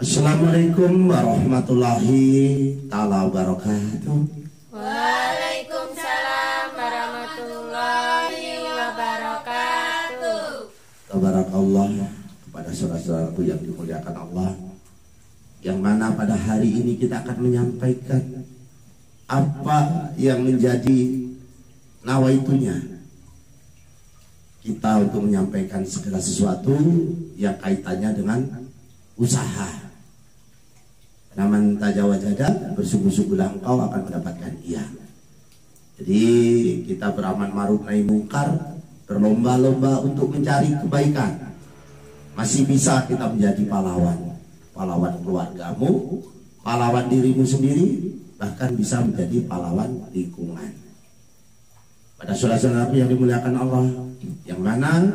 Assalamualaikum warahmatullahi taala wabarakatuh. Waalaikumsalam warahmatullahi wabarakatuh. Tabarakallah kepada saudara-saudaraku yang dimuliakan Allah, yang mana pada hari ini kita akan menyampaikan apa yang menjadi nawaitunya kita untuk menyampaikan segala sesuatu yang kaitannya dengan usaha. Naman tajawajada, bersungguh-sungguhlah engkau akan mendapatkan ia. Jadi kita beramal ma'ruf nahi mungkar, berlomba-lomba untuk mencari kebaikan. Masih bisa kita menjadi pahlawan, pahlawan keluargamu, pahlawan dirimu sendiri, bahkan bisa menjadi pahlawan lingkungan. Pada saudara-saudaraku yang dimuliakan Allah, yang mana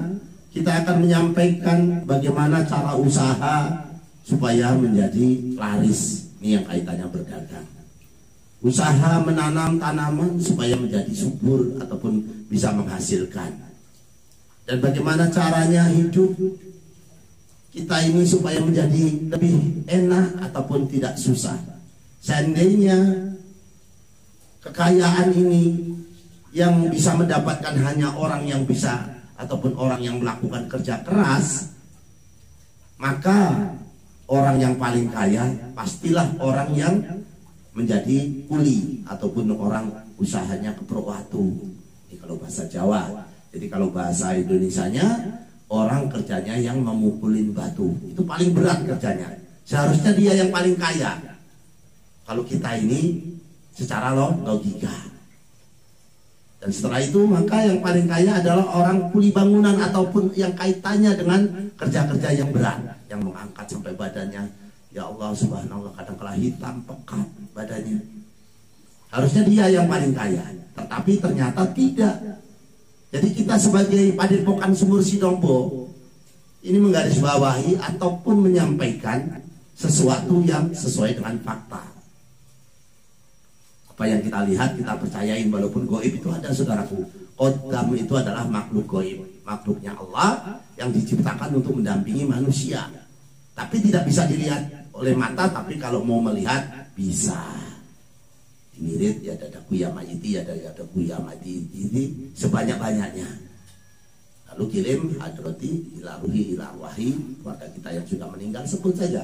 kita akan menyampaikan bagaimana cara usaha supaya menjadi laris. Ini yang kaitannya berdagang. Usaha menanam tanaman supaya menjadi subur ataupun bisa menghasilkan. Dan bagaimana caranya hidup kita ini supaya menjadi lebih enak ataupun tidak susah. Seandainya kekayaan ini yang bisa mendapatkan hanya orang yang bisa ataupun orang yang melakukan kerja keras, maka orang yang paling kaya pastilah orang yang menjadi kuli ataupun orang usahanya keprowatu. Ini kalau bahasa Jawa. Jadi kalau bahasa Indonesianya, orang kerjanya yang memukulin batu. Itu paling berat kerjanya. Seharusnya dia yang paling kaya. Kalau kita ini secara logika. Dan setelah itu maka yang paling kaya adalah orang kuli bangunan ataupun yang kaitannya dengan kerja-kerja yang berat, yang mengangkat sampai badannya, ya Allah subhanallah, kadang-kala hitam pekat badannya. Harusnya dia yang paling kaya, tetapi ternyata tidak. Jadi kita sebagai Padepokan Sumur Sidombo ini menggarisbawahi ataupun menyampaikan sesuatu yang sesuai dengan fakta. Apa yang kita lihat kita percayain, walaupun goib itu ada, saudaraku. Qadam itu adalah makhluk goib, makhluknya Allah yang diciptakan untuk mendampingi manusia. Tapi tidak bisa dilihat oleh mata, tapi kalau mau melihat bisa. Dimirit ya ada kuyamati, ada kuyamati ini sebanyak-banyaknya. Lalu kirim hadrati ila ruhi ila arwahi, keluarga kita yang sudah meninggal, sebut saja.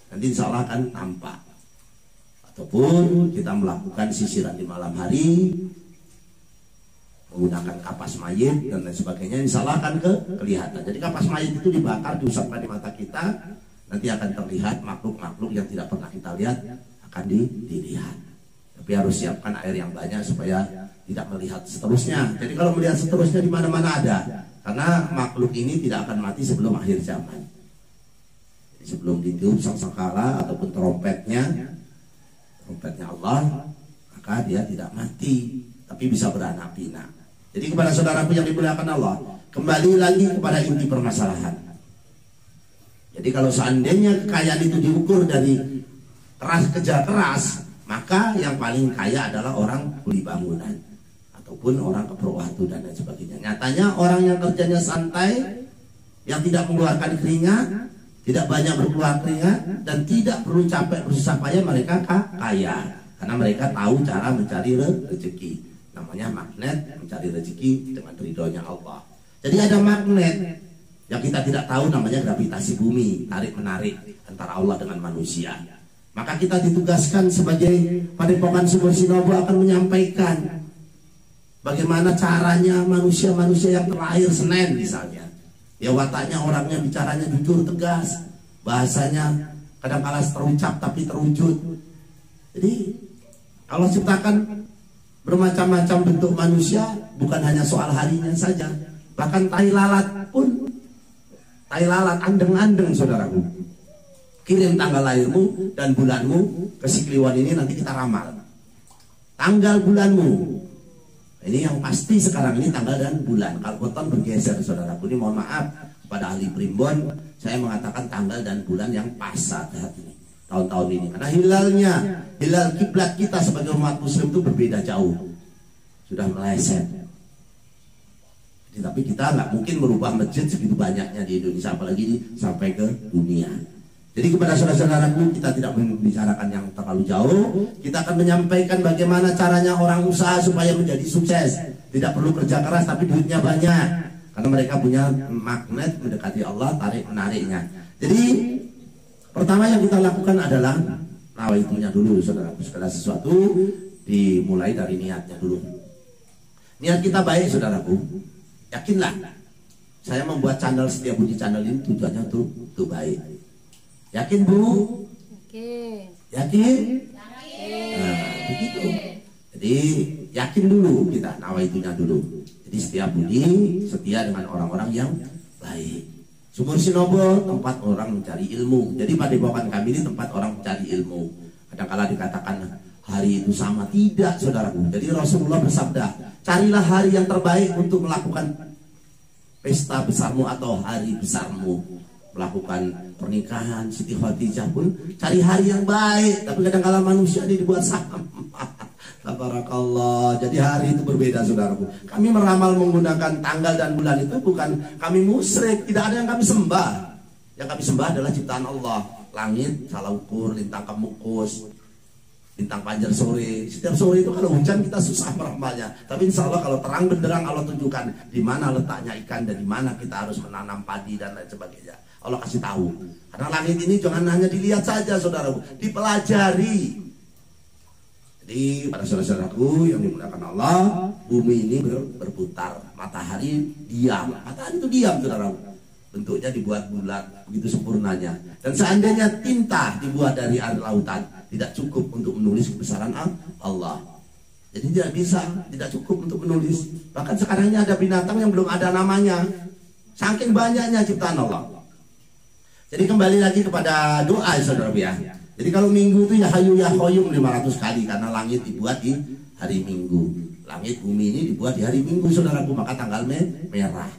Nanti insya Allah akan tampak. Ataupun kita melakukan sisiran di malam hari menggunakan kapas mayit dan lain sebagainya, insya Allah akan kelihatan. Jadi kapas mayit itu dibakar, diusapkan di mata kita, nanti akan terlihat makhluk-makhluk yang tidak pernah kita lihat akan dilihat. Tapi harus siapkan air yang banyak supaya tidak melihat seterusnya. Jadi kalau melihat seterusnya di mana-mana ada, karena makhluk ini tidak akan mati sebelum akhir zaman. Jadi sebelum ditiup sangkakala ataupun trompetnya Allah, maka dia tidak mati, tapi bisa beranak pinak. Jadi kepada saudaraku yang dimuliakan Allah, kembali lagi kepada inti permasalahan. Jadi kalau seandainya kekayaan itu diukur dari kerja keras, maka yang paling kaya adalah orang kuli bangunan ataupun orang keprowatu dan lain sebagainya. Nyatanya orang yang kerjanya santai, yang tidak mengeluarkan keringat, tidak banyak berkeluar keringat, dan tidak perlu capek bersusah payah, mereka kaya. Karena mereka tahu cara mencari rezeki. Namanya magnet, mencari rezeki dengan ridhonya Allah. Jadi ada magnet yang kita tidak tahu, namanya gravitasi bumi, tarik-menarik antara Allah dengan manusia. Maka kita ditugaskan sebagai Padepokan Sumur Sidombo akan menyampaikan bagaimana caranya manusia-manusia yang terlahir Senen misalnya. Ya wataknya, orangnya bicaranya jujur tegas, bahasanya kadang-kala terucap tapi terwujud. Jadi Allah ciptakan bermacam-macam bentuk manusia, bukan hanya soal harinya saja. Bahkan tai lalat pun, tai lalat andeng-andeng saudaraku. Kirim tanggal lahirmu dan bulanmu ke si Kliwon ini, nanti kita ramal tanggal bulanmu. Ini yang pasti sekarang ini tanggal dan bulan. Kalau beton bergeser saudaraku, ini mohon maaf kepada ahli primbon, saya mengatakan tanggal dan bulan yang pas saat ini, tahun-tahun ini. Karena hilalnya, hilal kiblat kita sebagai umat muslim itu berbeda jauh, sudah meleset. Tapi kita nggak mungkin merubah masjid segitu banyaknya di Indonesia, apalagi sampai ke dunia. Jadi kepada saudara-saudaraku, kita tidak membicarakan yang terlalu jauh. Kita akan menyampaikan bagaimana caranya orang usaha supaya menjadi sukses. Tidak perlu kerja keras tapi duitnya banyak. Karena mereka punya magnet mendekati Allah, tarik menariknya. Jadi pertama yang kita lakukan adalah nawaitunya dulu, saudaraku. Segala sesuatu dimulai dari niatnya dulu. Niat kita baik, saudaraku. Yakinlah, saya membuat channel Setia Budi channel ini tujuannya tuh baik. Yakin, Bu? Yakin. Yakin? Nah, begitu. Jadi yakin dulu kita, nawaitunya dulu. Jadi Setia Budi setia dengan orang-orang yang baik. Sumur Sinobo tempat orang mencari ilmu. Jadi padepokan kami ini tempat orang mencari ilmu. Kadang-kala dikatakan hari itu sama, tidak, saudaraku. Jadi Rasulullah bersabda, carilah hari yang terbaik untuk melakukan pesta besarmu atau hari besarmu, melakukan pernikahan. Siti Khadijah pun cari hari yang baik, tapi kadang-kala manusia ini dibuat sama. Tabarakallah. Jadi hari itu berbeda, saudaraku. Kami meramal menggunakan tanggal dan bulan itu bukan kami musyrik, tidak ada yang kami sembah. Yang kami sembah adalah ciptaan Allah. Langit salah ukur, lintang kemukus, bintang panjar sore. Setiap sore itu kalau hujan kita susah meramalnya. Tapi insya Allah kalau terang benderang Allah tunjukkan di mana letaknya ikan dan di mana kita harus menanam padi dan lain sebagainya. Allah kasih tahu. Karena langit ini jangan hanya dilihat saja, saudaraku, dipelajari. Jadi pada saudara-saudaraku yang dimuliakan Allah, bumi ini berputar, matahari diam. Matahari itu diam, saudaraku. Bentuknya dibuat bulat, begitu sempurnanya. Dan seandainya tinta dibuat dari air lautan, tidak cukup untuk menulis kebesaran Allah. Jadi tidak bisa, tidak cukup untuk menulis. Bahkan sekarang ini ada binatang yang belum ada namanya, saking banyaknya ciptaan Allah. Jadi kembali lagi kepada doa, saudara ya. Jadi kalau minggu itu ya hayu ya qayyum 500 kali, karena langit dibuat di hari Minggu. Langit bumi ini dibuat di hari Minggu, saudaraku, maka tanggal merah.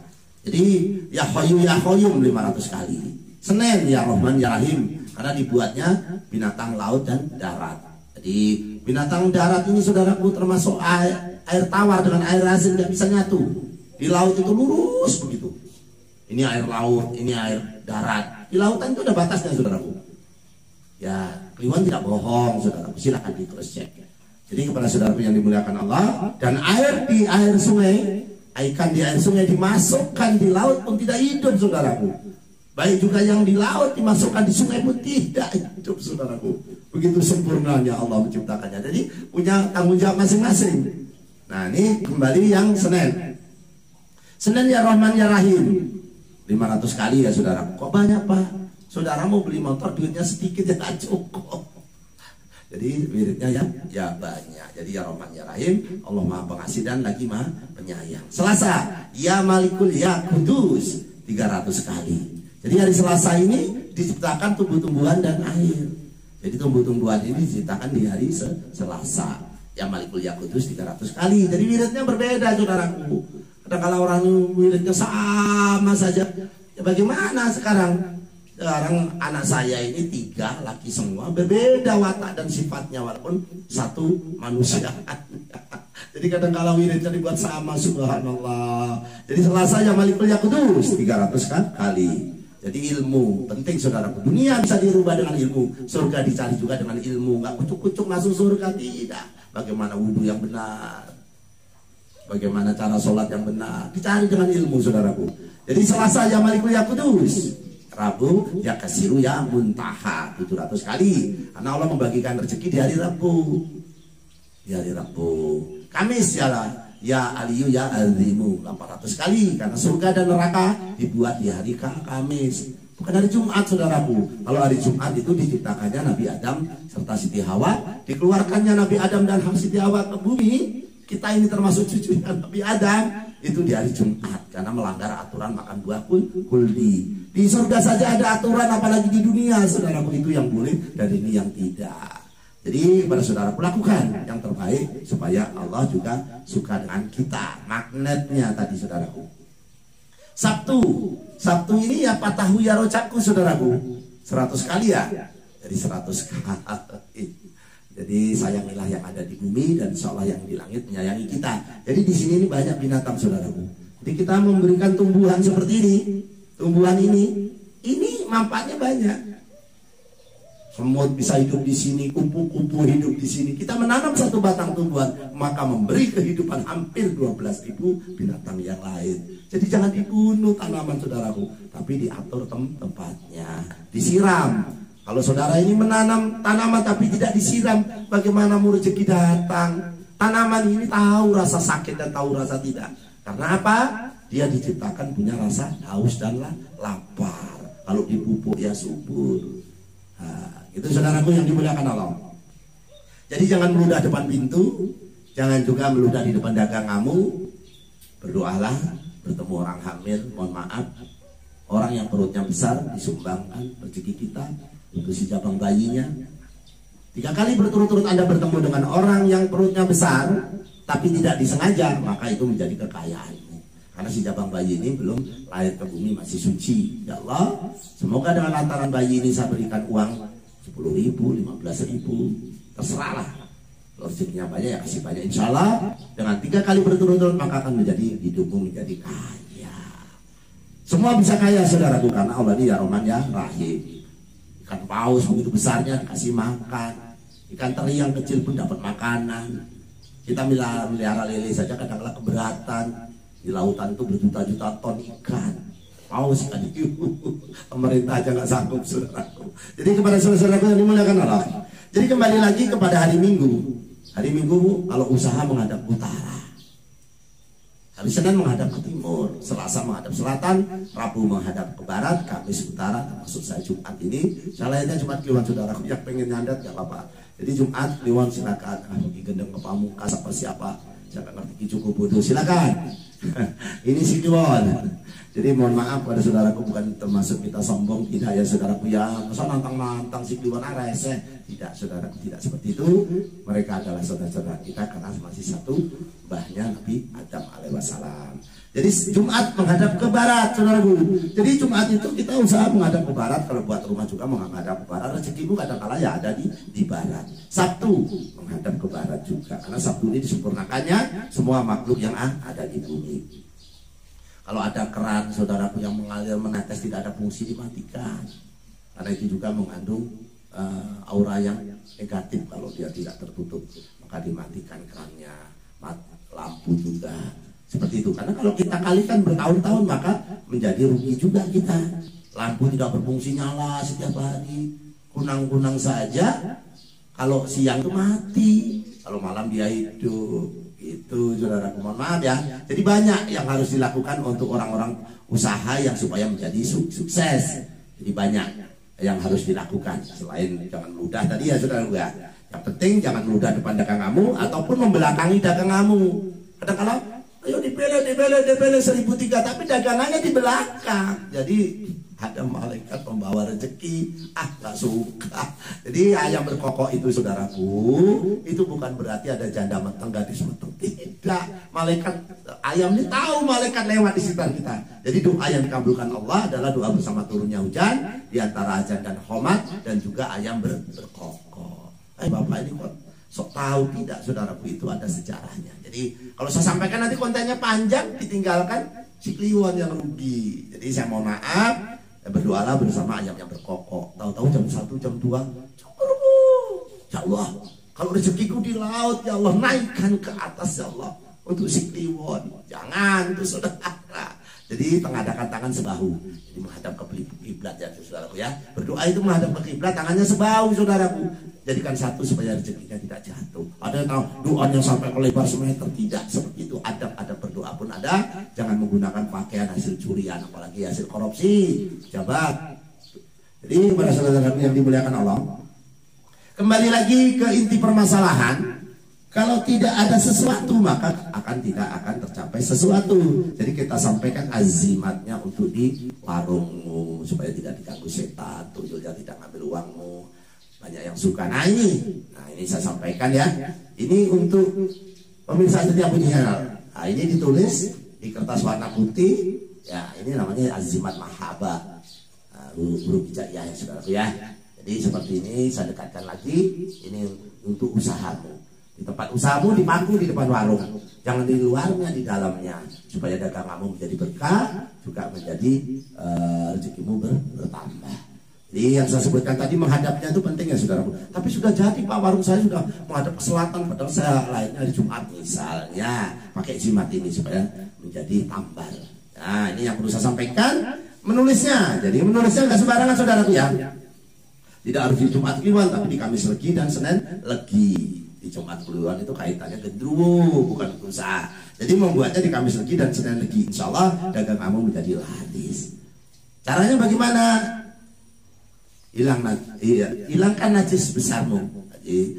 Jadi ya hayu ya qayyum 500 kali. Senin ya Rahman ya Rahim, karena dibuatnya binatang laut dan darat. Jadi binatang darat ini, saudaraku, termasuk air tawar dengan air asin tidak bisa nyatu. Di laut itu lurus begitu. Ini air laut, ini air darat. Di lautan itu ada batasnya, saudaraku. Ya, Kliwon tidak bohong, saudaraku. Silakan di cross check. Jadi kepada saudaraku yang dimuliakan Allah, dan air di air sungai, ikan di air sungai dimasukkan di laut pun tidak hidup, saudaraku. Baik juga yang di laut dimasukkan di sungai pun tidak hidup, saudaraku. Begitu sempurnanya Allah menciptakannya. Jadi punya tanggung jawab masing-masing. Nah, ini kembali yang Senin. Senin ya Rahman ya Rahim. 500 kali ya, saudara. Kok banyak, Pak? Saudara mau beli motor duitnya sedikit ya tak cukup. Jadi wiridnya ya banyak. Jadi ya Rahman ya Rahim, Allah Maha Pengasih dan lagi Maha Penyayang. Selasa ya Malikul ya Kudus 300 kali. Jadi hari Selasa ini diciptakan tumbuh-tumbuhan dan air. Jadi tumbuh-tumbuhan ini diciptakan di hari Selasa. Ya Malikul ya Kudus 300 kali. Jadi wiridnya berbeda, saudaraku. Kadang-kala orang wiridnya sama saja. Ya bagaimana sekarang? Sekarang anak saya ini 3 laki semua, berbeda watak dan sifatnya walaupun satu manusia. Jadi kadang-kala wiridnya dibuat sama, subhanallah. Jadi Selasa ya Malikul ya Kudus 300 kali. Jadi ilmu penting, saudaraku. Dunia bisa dirubah dengan ilmu, surga dicari juga dengan ilmu. Nggak kucuk-kucuk masuk surga, tidak. Bagaimana wudhu yang benar, bagaimana cara sholat yang benar, dicari dengan ilmu, saudaraku. Jadi Selasa ya Malikul ya Kudus, Rabu ya Kasiru ya Muntaha 700 kali, karena Allah membagikan rezeki di hari Rabu. Di hari Rabu. Kamis ya Aliyu ya Azimu 800 kali, karena surga dan neraka dibuat di hari Kamis, bukan hari Jumat, saudaraku. Kalau hari Jumat itu diciptakannya Nabi Adam serta Siti Hawa, dikeluarkannya Nabi Adam dan Siti Hawa ke bumi. Kita ini termasuk cucunya Nabi Adam, itu di hari Jumat, karena melanggar aturan makan buah kuldi. Di surga saja ada aturan, apalagi di dunia, saudaraku. Itu yang boleh dan ini yang tidak. Jadi pada saudaraku, lakukan yang terbaik supaya Allah juga suka dengan kita. Magnetnya tadi, saudaraku. Sabtu ini ya patahu ya rocaku, saudaraku. 100 kali ya. Jadi 100 kali. Jadi sayangilah yang ada di bumi dan insya Allah yang di langit menyayangi kita. Jadi di sini ini banyak binatang, saudaraku. Jadi kita memberikan tumbuhan seperti ini, tumbuhan ini manfaatnya banyak. semut bisa hidup di sini, kupu-kupu hidup di sini. Kita menanam satu batang tumbuhan, maka memberi kehidupan hampir 12.000 binatang yang lain. Jadi jangan dibunuh tanaman saudaraku, tapi diatur tempatnya, disiram. Kalau saudara ini menanam tanaman tapi tidak disiram, bagaimana mau rezeki datang? Tanaman ini tahu rasa sakit dan tahu rasa tidak. Karena apa? Dia diciptakan punya rasa haus dan lapar. Kalau dipupuk ya subur. Nah, itu saudaraku yang dimuliakan Allah. Jadi jangan meludah depan pintu, jangan juga meludah di depan dagang kamu. Berdoalah, bertemu orang hamil, mohon maaf, orang yang perutnya besar disumbangkan rezeki kita untuk si jabang bayinya. 3 kali berturut-turut Anda bertemu dengan orang yang perutnya besar tapi tidak disengaja, maka itu menjadi kekayaanmu. Karena si jabang bayi ini belum lahir ke bumi, masih suci. Ya Allah, semoga dengan lantaran bayi ini saya berikan uang 10.000, 15.000, terserahlah. Kalau rezekinya banyak ya kasih banyak. Insya Allah dengan 3 kali berturut-turut maka akan menjadi hidupmu menjadi kaya. Semua bisa kaya saudaraku karena Allah ini ya Rahman ya Rahim. Ikan paus begitu besarnya dikasih makan, ikan teri yang kecil pun dapat makanan. Kita melihara lele saja kadang-kadang keberatan. Di lautan itu berjuta-juta ton ikan, paus ikan hiu. Pemerintah aja nggak sanggup saudaraku. Jadi kepada saudara-saudaraku yang dimuliakan Allah. Jadi kembali lagi kepada hari Minggu. Hari Minggu kalau usaha menghadap utara, hari Senin menghadap ke timur, Selasa menghadap selatan, Rabu menghadap ke barat, Kamis utara, termasuk saya Jumat ini. Saya lainnya Jumat Kliwon saudaraku yang pengen nyandat nggak apa-apa. Jadi Jumat Kliwon silakan. Bagi gendeng ke pamungkas apa siapa? Saya nggak ngerti cukup bodoh silakan. Ini si Kliwon. Jadi mohon maaf pada saudaraku, bukan termasuk kita sombong, tidak ya saudaraku ya. Masa nantang-nantang si Kliwon rese. Tidak saudaraku, tidak seperti itu. Mereka adalah saudara-saudara kita karena masih satu mbahnya Nabi Adam alaihi wassalam. Jadi Jumat menghadap ke barat saudaraku. Jadi Jumat itu kita usaha menghadap ke barat. Kalau buat rumah juga menghadap ke barat. Rezekimu kadang-kala ya ada di barat. Sabtu menghadap ke barat juga karena Sabtu ini disempurnakannya semua makhluk yang ada di bumi. Kalau ada keran saudaraku yang mengalir menetes tidak ada fungsi, dimatikan. Karena itu juga mengandung aura yang negatif kalau dia tidak tertutup, maka dimatikan kerannya. Lampu juga seperti itu. Karena kalau kita kalikan bertahun-tahun maka menjadi rugi juga kita. Lampu tidak berfungsi nyala setiap hari, kunang-kunang saja. Kalau siang itu mati, kalau malam dia hidup. Itu saudaraku, mohon maaf ya. Jadi banyak yang harus dilakukan untuk orang-orang usaha yang supaya menjadi sukses. Jadi banyak yang harus dilakukan. Selain jangan meludah tadi ya saudaraku ya. Yang penting jangan meludah depan dagang kamu ataupun membelakangi dagang kamu. Kadang-kadang ayo dibele 1.300 tapi dagangannya di belakang. Jadi ada malaikat pembawa rezeki, gak suka. Jadi ayam berkokok itu saudaraku, itu bukan berarti ada janda matang gadis matang, tidak. Malaikat ayam ini tahu malaikat lewat di sekitar kita. Jadi doa yang dikabulkan Allah adalah doa bersama turunnya hujan di antara azan dan khomat, dan juga ayam berkokok. Bapak ini kok sok tahu tidak saudaraku, itu ada sejarahnya. Jadi kalau saya sampaikan nanti kontennya panjang, ditinggalkan si Kliwon yang rugi. Jadi saya mohon maaf. Berdoalah bersama ayam yang berkokok. Tahu-tahu jam 1, jam 2, ya Allah, kalau rezekiku di laut ya Allah, naikkan ke atas ya Allah untuk si Kliwon. Jangan itu saudara. Jadi mengadakan tangan sebahu, jadi menghadap ke kiblat ya saudaraku ya. Berdoa itu menghadap ke kiblat, tangannya sebahu saudaraku. Jadikan satu supaya rezekinya tidak jatuh. Ada yang tahu doanya sampai ke lebar semeter, tidak seperti itu. Adab-adab berdoa pun ada. Jangan menggunakan pakaian hasil curian, apalagi hasil korupsi, jabat. Jadi pada saudara yang dimuliakan Allah, kembali lagi ke inti permasalahan. Kalau tidak ada sesuatu maka tidak akan tercapai sesuatu. Jadi kita sampaikan azimatnya untuk di warungmu supaya tidak diganggu setan, tuyulnya tidak ngambil uangmu. Banyak yang suka. Nah ini saya sampaikan ya. Ini untuk pemirsa setiap penyiar. Nah ini ditulis di kertas warna putih. Ya ini namanya azimat mahabbah. Huruf hijaiyah ya saudara ya. Jadi seperti ini saya dekatkan lagi. Ini untuk usahamu. Di tempat usahamu dipaku di depan warung. Jangan di luarnya, di dalamnya. Supaya dagang kamu menjadi berkah, juga menjadi rezekimu bertambah. Yang saya sebutkan tadi menghadapnya itu penting ya saudaraku. Tapi sudah jadi Pak, warung saya sudah menghadap ke selatan, padahal saya lainnya hari Jumat misalnya pakai jimat ini supaya menjadi tambal. Nah ini yang perlu saya sampaikan. Menulisnya, jadi menulisnya nggak sembarangan saudaraku ya. Tidak harus di Jumat Kliwon, tapi di Kamis Legi dan Senin Legi. Di Jumat Kliwon itu kaitannya gendruwo, bukan usaha. Jadi membuatnya di Kamis Legi dan Senin Legi. Insya Allah dagang kamu menjadi laris. Caranya bagaimana? Hilangkan najis besarmu. Jadi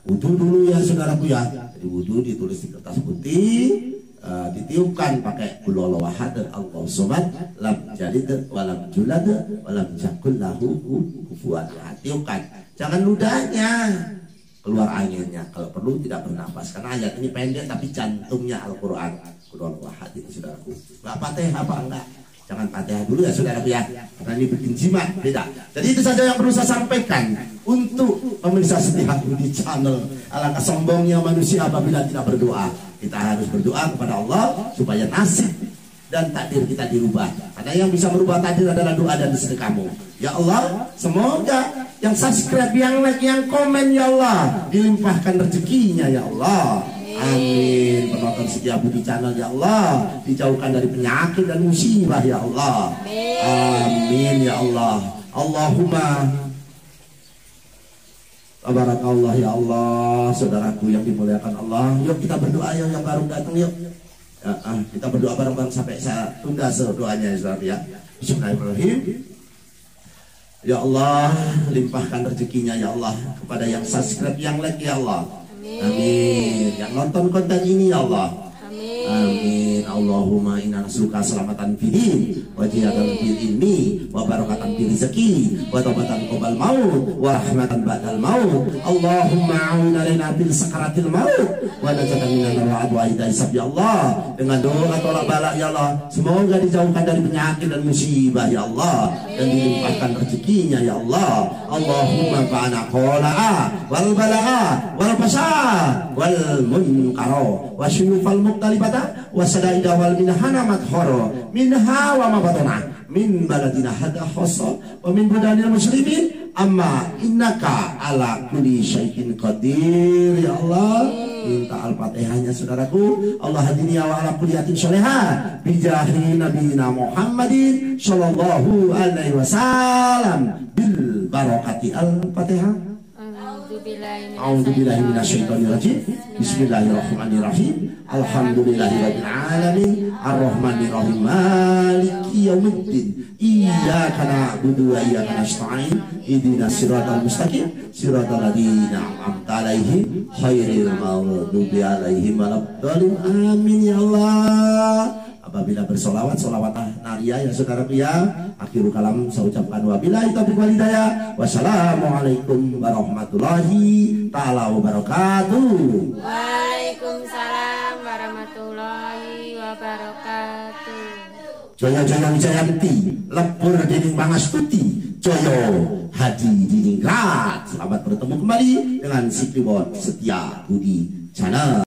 wudhu dulu ya saudaraku ya. Jadi wudhu ditulis di kertas putih, ditiupkan pakai qul huwallahu ahad, Allahu samad, lam yalid walam yulad walam yakul lahu kufuwan ahad. Tiupkan. Jangan ludahnya, keluar anginnya. Kalau perlu tidak bernafas. Karena ayat ini pendek tapi jantungnya Al-Quran. Qul huwallahu ahad ini saudaraku. Enggak Fatihah apa enggak? Jangan Fatihah dulu ya saudaraku ya, karena ini bikin jimat, beda. Jadi itu saja yang perlu saya sampaikan untuk pemirsa setia di channel. Alangkah sombongnya manusia apabila tidak berdoa. Kita harus berdoa kepada Allah supaya nasib dan takdir kita dirubah. Karena yang bisa merubah takdir adalah doa dan sedekahmu. Ya Allah, semoga yang subscribe, yang like, yang komen ya Allah dilimpahkan rezekinya ya Allah. Amin. Penonton setia Budi Channel ya Allah dijauhkan dari penyakit dan musibah ya Allah. Amin ya Allah. Allahumma tabarakallah ya Allah. Saudaraku yang dimuliakan Allah, yuk kita berdoa yang baru datang yuk. Kita berdoa bareng-bareng sampai saya tunda doanya ya saudara ya. Bismillahirrahmanirrahim. Ya Allah, limpahkan rezekinya ya Allah kepada yang subscribe, yang like ya Allah. Amin. Yang nonton konten ini ya Allah. Amin. Allahumma inna nas'aluka selamatan fid wa jihatan fil ilmi wa barakatan fil rezeki wa taubatan qabal maut wa rahmatan ba'dal maut. Allahumma a'inna lana bil sakaratil maut wa najatan minan nar wa hisab ya Allah. Dengan doa tolak balak ya Allah, semoga dijauhkan dari penyakit dan musibah ya Allah, dan dilimpahkan rezekinya ya Allah. Allahumma fa'ana qola'a wal bala'a wal fasha wal munkaro wa syuyufal muqtalibata wa sadaida wal minhana madhara minha wa mabatana min baladina hada khassa wa min badanil muslimin amma innaka ala kulli syai'in qadir ya Allah. Minta Al-Fatihahnya saudaraku. Allah hadini wa ala kulliyatin sholihah bijahi nabiyina Muhammadin sallallahu alaihi wasallam bil barakati Al-Fatihah. A'udzubillahi minasyaitonir rajim. Bismillahirrahmanirrahim. Alhamdulillahirabbil alamin arrahmanir rahim maliki yaumiddin. Iyyaka na'budu wa iyyaka nasta'in. Ihdinas siratal mustaqim siratal ladzina an'amta 'alaihim ghairil maghdubi 'alaihim waladdallin. Amin ya Allah. Apabila bersolawat, solawat naria ya saudaraku ya. Akhirul kalam saya ucapkan wabillahi taufiq wal hidayah. Wassalamualaikum warahmatullahi taala wabarakatuh. Waalaikumsalam warahmatullahi wabarakatuh. Jaya jaya wijayanti, lepur dinding pangastuti, joyo hadi diningrat. Selamat bertemu kembali dengan si Kliwon Setia Budi Channel.